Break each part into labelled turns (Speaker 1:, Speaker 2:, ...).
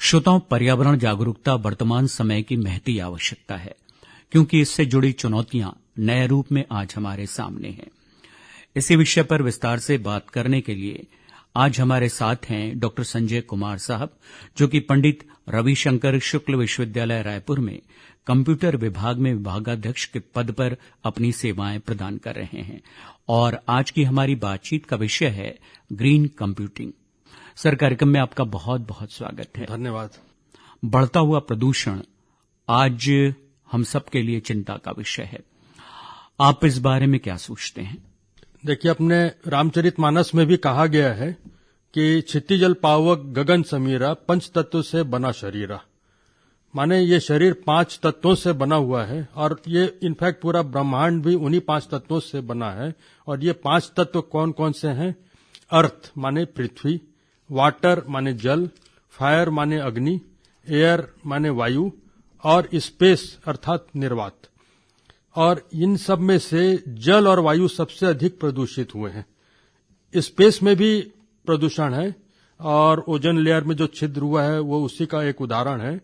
Speaker 1: श्रोताओं, पर्यावरण जागरूकता वर्तमान समय की महती आवश्यकता है, क्योंकि इससे जुड़ी चुनौतियां नए रूप में आज हमारे सामने हैं। इसी विषय पर विस्तार से बात करने के लिए आज हमारे साथ हैं डॉक्टर संजय कुमार साहब, जो कि पंडित रविशंकर शुक्ल विश्वविद्यालय रायपुर में कंप्यूटर विभाग में विभागाध्यक्ष के पद पर अपनी सेवाएं प्रदान कर रहे हैं। और आज की हमारी बातचीत का विषय है ग्रीन कंप्यूटिंग। सर, कार्यक्रम में आपका बहुत बहुत स्वागत है।
Speaker 2: धन्यवाद।
Speaker 1: बढ़ता हुआ प्रदूषण आज हम सबके लिए चिंता का विषय है। आप इस बारे में क्या सोचते हैं?
Speaker 2: देखिए, अपने रामचरितमानस में भी कहा गया है कि क्षिति जल पावक गगन समीरा पंच तत्व से बना शरीरा। माने ये शरीर 5 तत्वों से बना हुआ है और ये इनफैक्ट पूरा ब्रह्मांड भी उन्हीं 5 तत्वों से बना है। और ये 5 तत्व कौन कौन से हैं? अर्थ माने पृथ्वी, वाटर माने जल, फायर माने अग्नि, एयर माने वायु और स्पेस अर्थात निर्वात। और इन सब में से जल और वायु सबसे अधिक प्रदूषित हुए हैं। स्पेस में भी प्रदूषण है और ओजोन लेयर में जो छिद्र हुआ है वो उसी का एक उदाहरण है।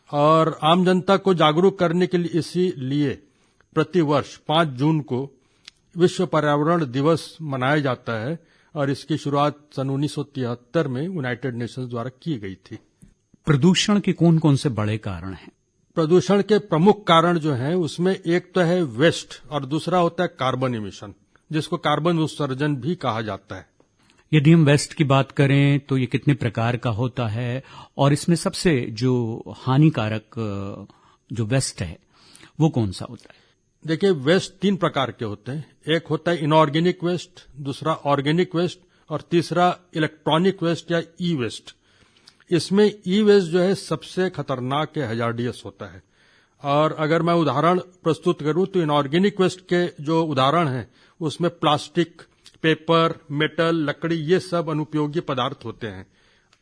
Speaker 2: और आम जनता को जागरूक करने के लिए इसीलिए प्रतिवर्ष 5 जून को विश्व पर्यावरण दिवस मनाया जाता है और इसकी शुरुआत सन 1973 में यूनाइटेड नेशंस द्वारा की गई थी।
Speaker 1: प्रदूषण के कौन कौन से बड़े कारण हैं?
Speaker 2: प्रदूषण के प्रमुख कारण जो हैं उसमें एक तो है वेस्ट और दूसरा होता है कार्बन इमिशन, जिसको कार्बन उत्सर्जन भी कहा जाता है।
Speaker 1: यदि हम वेस्ट की बात करें तो ये कितने प्रकार का होता है और इसमें सबसे जो हानिकारक जो वेस्ट है वो कौन सा होता है?
Speaker 2: देखिए, वेस्ट 3 प्रकार के होते हैं। एक होता है इनऑर्गेनिक वेस्ट, दूसरा ऑर्गेनिक वेस्ट और तीसरा इलेक्ट्रॉनिक वेस्ट या ई वेस्ट। इसमें ई वेस्ट जो है सबसे खतरनाक है, हजार्डियस होता है। और अगर मैं उदाहरण प्रस्तुत करूं तो इनऑर्गेनिक वेस्ट के जो उदाहरण हैं उसमें प्लास्टिक, पेपर, मेटल, लकड़ी ये सब अनुपयोगी पदार्थ होते हैं।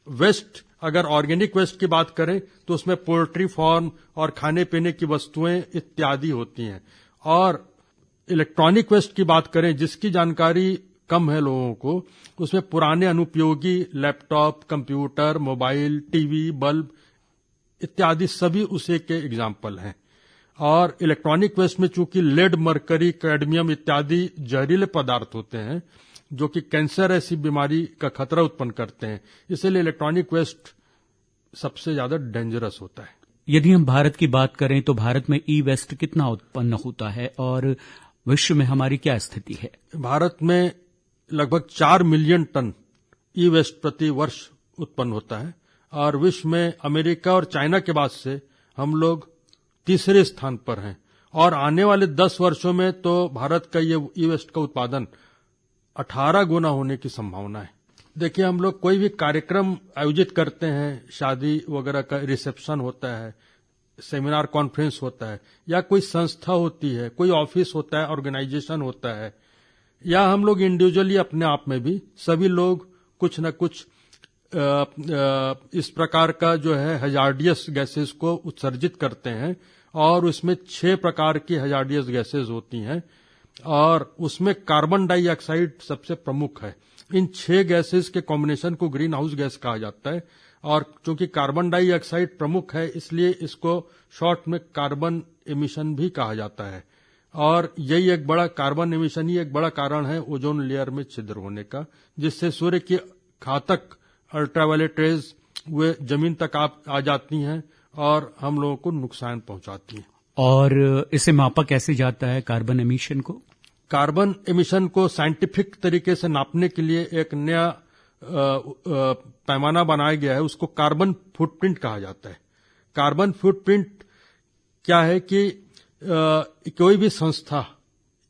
Speaker 2: वेस्ट अगर ऑर्गेनिक वेस्ट की बात करें तो उसमें पोल्ट्री फार्म और खाने पीने की वस्तुएं इत्यादि होती हैं। और इलेक्ट्रॉनिक वेस्ट की बात करें जिसकी जानकारी कम है लोगों को, उसमें पुराने अनुपयोगी laptop, computer, mobile, TV, bulb इत्यादि सभी उसी के एग्जाम्पल हैं। और इलेक्ट्रॉनिक वेस्ट में चूंकि लेड, मरकरी, कैडमियम इत्यादि जहरीले पदार्थ होते हैं जो कि कैंसर ऐसी बीमारी का खतरा उत्पन्न करते हैं, इसलिए इलेक्ट्रॉनिक वेस्ट सबसे ज्यादा डेंजरस होता है।
Speaker 1: यदि हम भारत की बात करें तो भारत में ई वेस्ट कितना उत्पन्न होता है और विश्व में हमारी क्या स्थिति है?
Speaker 2: भारत में लगभग 4 मिलियन टन ई वेस्ट प्रति वर्ष उत्पन्न होता है और विश्व में अमेरिका और चाइना के बाद से हम लोग तीसरे स्थान पर हैं। और आने वाले 10 वर्षों में तो भारत का ये ई वेस्ट का उत्पादन 18 गुना होने की संभावना है। देखिए, हम लोग कोई भी कार्यक्रम आयोजित करते हैं, शादी वगैरह का रिसेप्शन होता है, सेमिनार कॉन्फ्रेंस होता है, या कोई संस्था होती है, कोई ऑफिस होता है, ऑर्गेनाइजेशन होता है, या हम लोग इंडिविजुअली अपने आप में भी सभी लोग कुछ न कुछ इस प्रकार का जो है हजार्डियस गैसेस को उत्सर्जित करते हैं। और उसमें 6 प्रकार की हजार्डियस गैसेस होती हैं और उसमें कार्बन डाइऑक्साइड सबसे प्रमुख है। इन 6 गैसेस के कॉम्बिनेशन को ग्रीन हाउस गैस कहा जाता है। और चूंकि कार्बन डाइऑक्साइड प्रमुख है इसलिए इसको शॉर्ट में कार्बन एमिशन भी कहा जाता है। और यही एक बड़ा कार्बन एमिशन ही एक बड़ा कारण है ओजोन लेयर में छिद्र होने का, जिससे सूर्य की घातक अल्ट्रावायलेट रेज वे जमीन तक आ जाती हैं और हम लोगों को नुकसान पहुंचाती हैं।
Speaker 1: और इसे मापा कैसे जाता है कार्बन एमिशन को?
Speaker 2: कार्बन एमिशन को साइंटिफिक तरीके से नापने के लिए एक नया पैमाना बनाया गया है, उसको कार्बन फुटप्रिंट कहा जाता है। कार्बन फुटप्रिंट क्या है कि कोई भी संस्था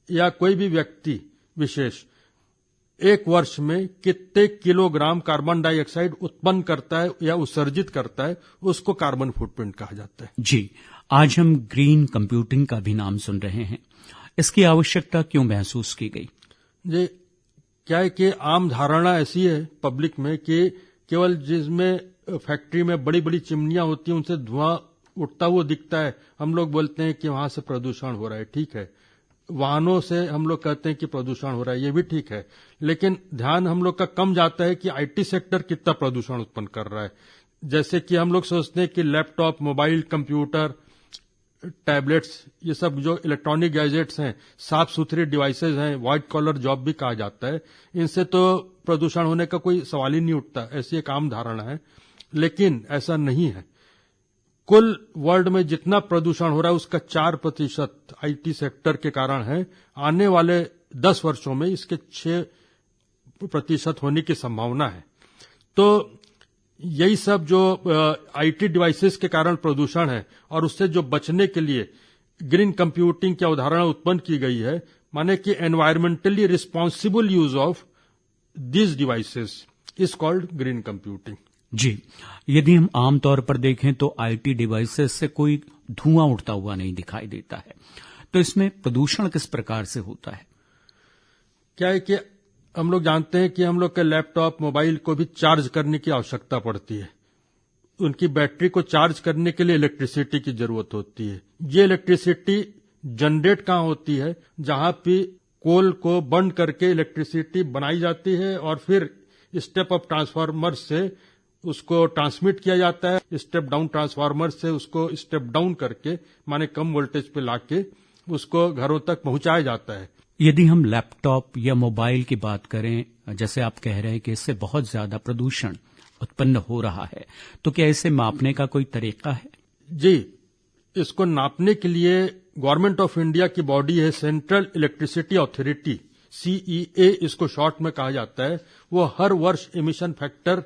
Speaker 2: या कोई भी व्यक्ति विशेष एक वर्ष में कितने किलोग्राम कार्बन डाइऑक्साइड उत्पन्न करता है या उत्सर्जित करता है, उसको कार्बन फुटप्रिंट कहा जाता है।
Speaker 1: जी, आज हम ग्रीन कंप्यूटिंग का भी नाम सुन रहे हैं। इसकी आवश्यकता क्यों महसूस की गई?
Speaker 2: जी, क्या है कि आम धारणा ऐसी है पब्लिक में कि केवल जिसमें फैक्ट्री में बड़ी बड़ी चिमनियां होती हैं उनसे धुआं उठता हुआ दिखता है, हम लोग बोलते हैं कि वहां से प्रदूषण हो रहा है। ठीक है, वाहनों से हम लोग कहते हैं कि प्रदूषण हो रहा है, ये भी ठीक है, लेकिन ध्यान हम लोग का कम जाता है कि आईटी सेक्टर कितना प्रदूषण उत्पन्न कर रहा है। जैसे कि हम लोग सोचते हैं कि लैपटॉप, मोबाइल, कंप्यूटर, टैबलेट्स, ये सब जो इलेक्ट्रॉनिक गैजेट्स हैं, साफ सुथरे डिवाइसेज हैं, व्हाइट कॉलर जॉब भी कहा जाता है, इनसे तो प्रदूषण होने का कोई सवाल ही नहीं उठता, ऐसी एक आम धारणा है। लेकिन ऐसा नहीं है। कुल वर्ल्ड में जितना प्रदूषण हो रहा है उसका 4% आईटी सेक्टर के कारण है। आने वाले 10 वर्षों में इसके 6% होने की संभावना है। तो यही सब जो आईटी डिवाइसेस के कारण प्रदूषण है और उससे जो बचने के लिए ग्रीन कंप्यूटिंग की अवधारणा उत्पन्न की गई है, माने कि environmentally responsible use of these devices is called green computing.
Speaker 1: जी, यदि हम आमतौर पर देखें तो आईटी डिवाइसेस से कोई धुआं उठता हुआ नहीं दिखाई देता है, तो इसमें प्रदूषण किस प्रकार से होता है?
Speaker 2: क्या है कि हम लोग जानते हैं कि हम लोग के लैपटॉप, मोबाइल को भी चार्ज करने की आवश्यकता पड़ती है। उनकी बैटरी को चार्ज करने के लिए इलेक्ट्रिसिटी की जरूरत होती है। ये इलेक्ट्रिसिटी जनरेट कहाँ होती है? जहां पे कोल को बर्न करके इलेक्ट्रिसिटी बनाई जाती है और फिर स्टेप अप ट्रांसफार्मर से उसको ट्रांसमिट किया जाता है। स्टेप डाउन ट्रांसफार्मर से उसको स्टेप डाउन करके, माने कम वोल्टेज पे लाके उसको घरों तक पहुंचाया जाता है।
Speaker 1: यदि हम लैपटॉप या मोबाइल की बात करें, जैसे आप कह रहे हैं कि इससे बहुत ज्यादा प्रदूषण उत्पन्न हो रहा है, तो क्या इसे मापने का कोई तरीका है?
Speaker 2: जी, इसको नापने के लिए गवर्नमेंट ऑफ इंडिया की बॉडी है सेंट्रल इलेक्ट्रिसिटी अथॉरिटी, CEA इसको शॉर्ट में कहा जाता है। वो हर वर्ष एमिशन फैक्टर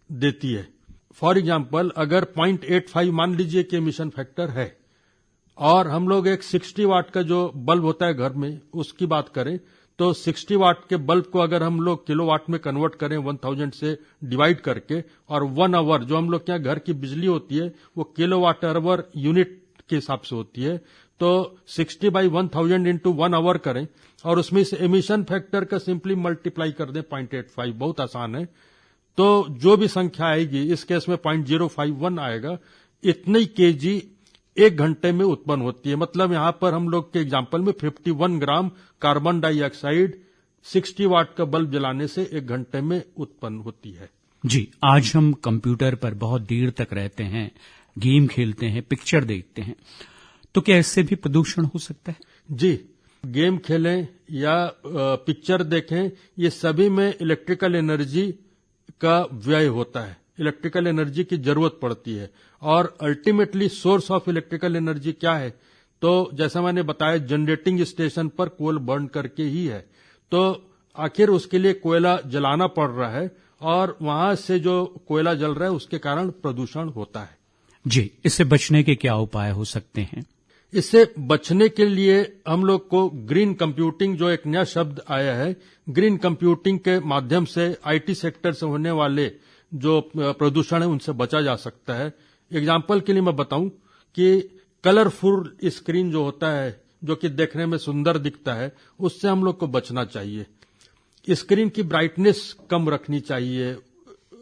Speaker 2: देती है। फॉर एग्जाम्पल, अगर 0.85 मान लीजिए कि एमिशन फैक्टर है और हम लोग एक 60 वाट का जो बल्ब होता है घर में उसकी बात करें, तो 60 वाट के बल्ब को अगर हम लोग किलोवाट में कन्वर्ट करें 1000 से डिवाइड करके, और 1 आवर जो हम लोग के यहाँ घर की बिजली होती है वो किलोवाट आवर यूनिट के हिसाब से होती है, तो 60 बाई 1000 इंटू 1 आवर करें और उसमें से एमिशन फैक्टर का सिंपली मल्टीप्लाई कर दें 0.85, बहुत आसान है। तो जो भी संख्या आएगी, इस केस में 0.051 आएगा, इतनी केजी 1 घंटे में उत्पन्न होती है। मतलब यहां पर हम लोग के एग्जाम्पल में 51 ग्राम कार्बन डाइऑक्साइड 60 वाट का बल्ब जलाने से 1 घंटे में उत्पन्न होती है।
Speaker 1: जी, आज हम कंप्यूटर पर बहुत देर तक रहते हैं, गेम खेलते हैं, पिक्चर देखते हैं, तो क्या इससे भी प्रदूषण हो सकता है?
Speaker 2: जी, गेम खेलें या पिक्चर देखें, ये सभी में इलेक्ट्रिकल एनर्जी का व्यय होता है, इलेक्ट्रिकल एनर्जी की जरूरत पड़ती है। और ultimately source of electrical energy क्या है? तो जैसा मैंने बताया, जनरेटिंग स्टेशन पर कोल बर्न करके ही है। तो आखिर उसके लिए कोयला जलाना पड़ रहा है और वहां से जो कोयला जल रहा है उसके कारण प्रदूषण होता है।
Speaker 1: जी, इससे बचने के क्या उपाय हो सकते हैं?
Speaker 2: इससे बचने के लिए हम लोग को ग्रीन कंप्यूटिंग, जो एक नया शब्द आया है, ग्रीन कंप्यूटिंग के माध्यम से आईटी सेक्टर से होने वाले जो प्रदूषण है उनसे बचा जा सकता है। एग्जाम्पल के लिए मैं बताऊं कि कलरफुल स्क्रीन जो होता है, जो कि देखने में सुंदर दिखता है, उससे हम लोग को बचना चाहिए। स्क्रीन की ब्राइटनेस कम रखनी चाहिए,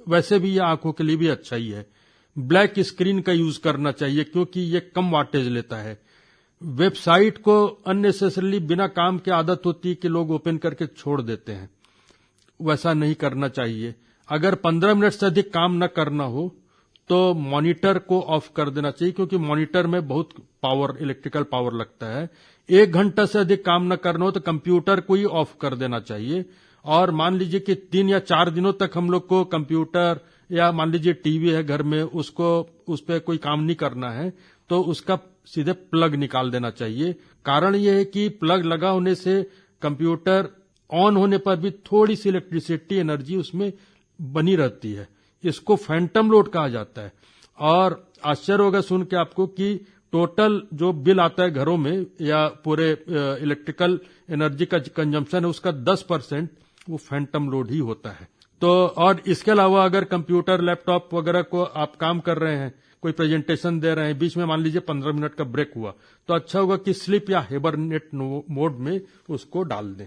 Speaker 2: वैसे भी ये आंखों के लिए भी अच्छा ही है। ब्लैक स्क्रीन का यूज करना चाहिए क्योंकि ये कम वाटेज लेता है। वेबसाइट को अननेसेसरली बिना काम की आदत होती है कि लोग ओपन करके छोड़ देते हैं, वैसा नहीं करना चाहिए। अगर 15 मिनट से अधिक काम न करना हो तो मॉनिटर को ऑफ कर देना चाहिए, क्योंकि मॉनिटर में बहुत पावर, इलेक्ट्रिकल पावर लगता है। 1 घंटा से अधिक काम न करना हो तो कंप्यूटर को ही ऑफ कर देना चाहिए। और मान लीजिए कि 3 या 4 दिनों तक हम लोग को कंप्यूटर या मान लीजिए टीवी है घर में, उसको उस पर कोई काम नहीं करना है, तो उसका सीधे प्लग निकाल देना चाहिए। कारण यह है कि प्लग लगा होने से कंप्यूटर ऑन होने पर भी थोड़ी सी इलेक्ट्रिसिटी एनर्जी उसमें बनी रहती है। इसको फैंटम लोड कहा जाता है। और आश्चर्य होगा सुन के आपको कि टोटल जो बिल आता है घरों में या पूरे इलेक्ट्रिकल एनर्जी का कंजम्पशन है, उसका 10% वो फैंटम लोड ही होता है। तो और इसके अलावा अगर कंप्यूटर, लैपटॉप वगैरह को आप काम कर रहे हैं, कोई प्रेजेंटेशन दे रहे हैं, बीच में मान लीजिए 15 मिनट का ब्रेक हुआ, तो अच्छा होगा कि स्लीप या हाइबरनेट मोड में उसको डाल दें।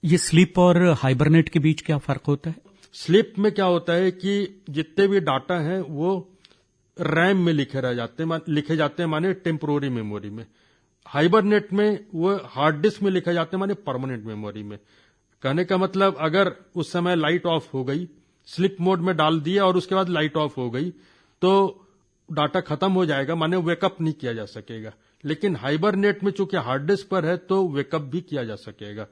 Speaker 1: ये स्लीप और हाइबरनेट के बीच क्या फर्क होता है?
Speaker 2: स्लीप में क्या होता है कि जितने भी डाटा हैं वो रैम में लिखे जाते हैं, माने टेम्पोररी मेमोरी में। हाइबरनेट में वो हार्ड डिस्क में लिखे जाते हैं, माने परमानेंट मेमोरी में। कहने का मतलब, अगर उस समय लाइट ऑफ हो गई, स्लीप मोड में डाल दिया और उसके बाद लाइट ऑफ हो गई, तो डाटा खत्म हो जाएगा, माने वेकअप नहीं किया जा सकेगा। लेकिन हाइबरनेट में चूंकि हार्ड डिस्क पर है तो वेकअप भी किया जा सकेगा।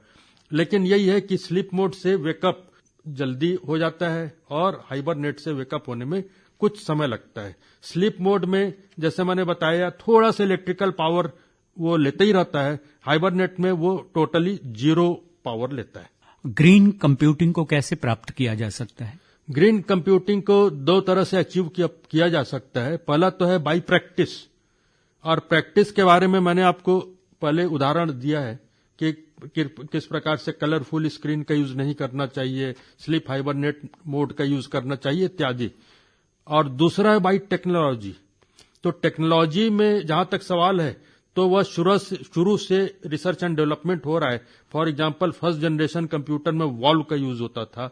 Speaker 2: लेकिन यही है कि स्लीप मोड से वेकअप जल्दी हो जाता है और हाइबरनेट से वेकअप होने में कुछ समय लगता है। स्लीप मोड में जैसे मैंने बताया थोड़ा सा इलेक्ट्रिकल पावर वो लेते ही रहता है, हाइबरनेट में वो टोटली 0 पावर लेता है।
Speaker 1: ग्रीन कंप्यूटिंग को कैसे प्राप्त किया जा सकता है?
Speaker 2: ग्रीन कंप्यूटिंग को 2 तरह से अचीव किया जा सकता है। पहला तो है बाय प्रैक्टिस, और प्रैक्टिस के बारे में मैंने आपको पहले उदाहरण दिया है कि किस प्रकार से कलरफुल स्क्रीन का यूज नहीं करना चाहिए, स्लीप हाइबरनेट मोड का यूज करना चाहिए इत्यादि। और दूसरा है बाय टेक्नोलॉजी। तो टेक्नोलॉजी में जहां तक सवाल है तो वह शुरू से रिसर्च एंड डेवलपमेंट हो रहा है। For example first generation computer में वॉल्व का यूज होता था।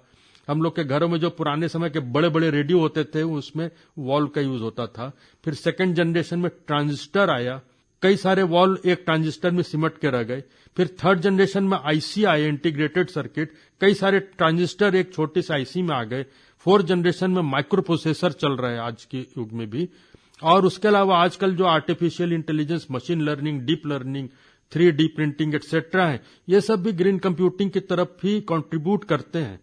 Speaker 2: हम लोग के घरों में जो पुराने समय के बड़े बड़े रेडियो होते थे उसमें वॉल्व का यूज होता था। फिर सेकंड जनरेशन में ट्रांजिस्टर आया, कई सारे वॉल्व एक ट्रांजिस्टर में सिमट के रह गए। फिर थर्ड जनरेशन में आईसी आए, इंटीग्रेटेड सर्किट, कई सारे ट्रांजिस्टर एक छोटे से आईसी में आ गए। फोर्थ जनरेशन में माइक्रो प्रोसेसर चल रहा है आज के युग में भी। और उसके अलावा आजकल जो artificial intelligence, machine learning, deep learning, 3D printing etcetera है, ये सब भी ग्रीन कंप्यूटिंग की तरफ ही कंट्रीब्यूट करते हैं।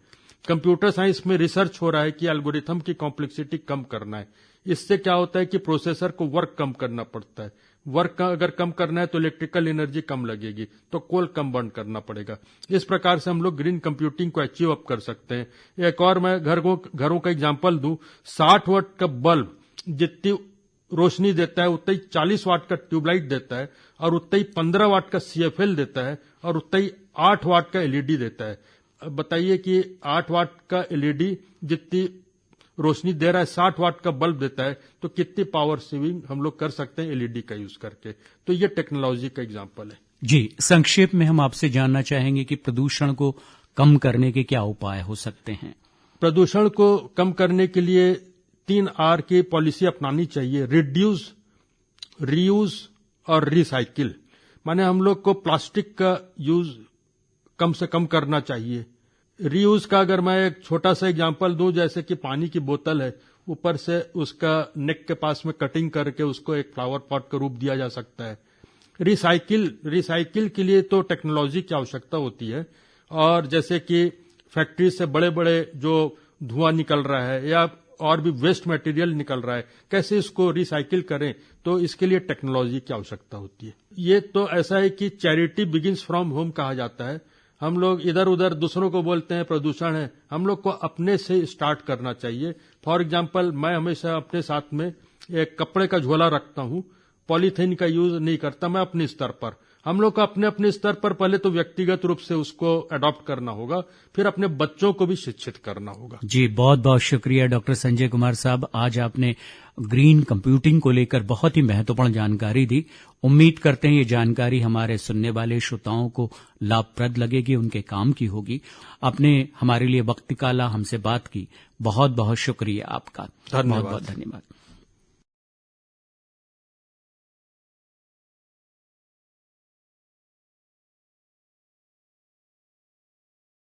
Speaker 2: कंप्यूटर साइंस में रिसर्च हो रहा है कि एल्गोरिथम की कॉम्प्लेक्सिटी कम करना है। इससे क्या होता है कि प्रोसेसर को वर्क कम करना पड़ता है। वर्क अगर कम करना है तो इलेक्ट्रिकल एनर्जी कम लगेगी, तो कोल कम बर्न करना पड़ेगा। इस प्रकार से हम लोग ग्रीन कंप्यूटिंग को अचीव अप कर सकते हैं। एक और मैं घरों का एग्जांपल दूं, 60 वाट का बल्ब जितनी रोशनी देता है उतना ही 40 वाट का ट्यूबलाइट देता है, और उतना ही 15 वाट का CFL देता है, और उतना ही 8 वाट का LED देता है। अब बताइए कि 8 वाट का LED जितनी रोशनी दे रहा है 60 वाट का बल्ब देता है, तो कितनी पावर सेविंग हम लोग कर सकते हैं LED का यूज करके। तो ये टेक्नोलॉजी का एग्जांपल है।
Speaker 1: जी, संक्षेप में हम आपसे जानना चाहेंगे कि प्रदूषण को कम करने के क्या उपाय हो सकते हैं?
Speaker 2: प्रदूषण को कम करने के लिए 3R की पॉलिसी अपनानी चाहिए। रिड्यूस, रीयूज और रिसाइकिल। माने हम लोग को प्लास्टिक का यूज कम से कम करना चाहिए। रीयूज का अगर मैं एक छोटा सा एग्जांपल दूं, जैसे कि पानी की बोतल है, ऊपर से उसका नेक के पास में कटिंग करके उसको एक फ्लावर पॉट का रूप दिया जा सकता है। रिसाइकिल के लिए तो टेक्नोलॉजी की आवश्यकता होती है, और जैसे कि फैक्ट्री से बड़े बड़े जो धुआं निकल रहा है या और भी वेस्ट मटेरियल निकल रहा है, कैसे इसको रिसाइकिल करें, तो इसके लिए टेक्नोलॉजी की आवश्यकता होती है। ये तो ऐसा है कि चैरिटी बिगिंस फ्रॉम होम कहा जाता है। हम लोग इधर उधर दूसरों को बोलते हैं प्रदूषण है, हम लोग को अपने से स्टार्ट करना चाहिए। फॉर एग्जांपल मैं हमेशा अपने साथ में एक कपड़े का झोला रखता हूं, पॉलीथीन का यूज नहीं करता मैं अपने स्तर पर। हम लोग को अपने अपने स्तर पर पहले तो व्यक्तिगत रूप से उसको अडॉप्ट करना होगा, फिर अपने बच्चों को भी शिक्षित करना होगा।
Speaker 1: जी, बहुत बहुत शुक्रिया डॉक्टर संजय कुमार साहब। आज आपने ग्रीन कंप्यूटिंग को लेकर बहुत ही महत्वपूर्ण जानकारी दी। उम्मीद करते हैं ये जानकारी हमारे सुनने वाले श्रोताओं को लाभप्रद लगेगी, उनके काम की होगी। आपने हमारे लिए वक्त निकाला, हमसे बात की, बहुत बहुत शुक्रिया आपका।
Speaker 2: धन्यवाद।
Speaker 1: बहुत बहुत धन्यवाद।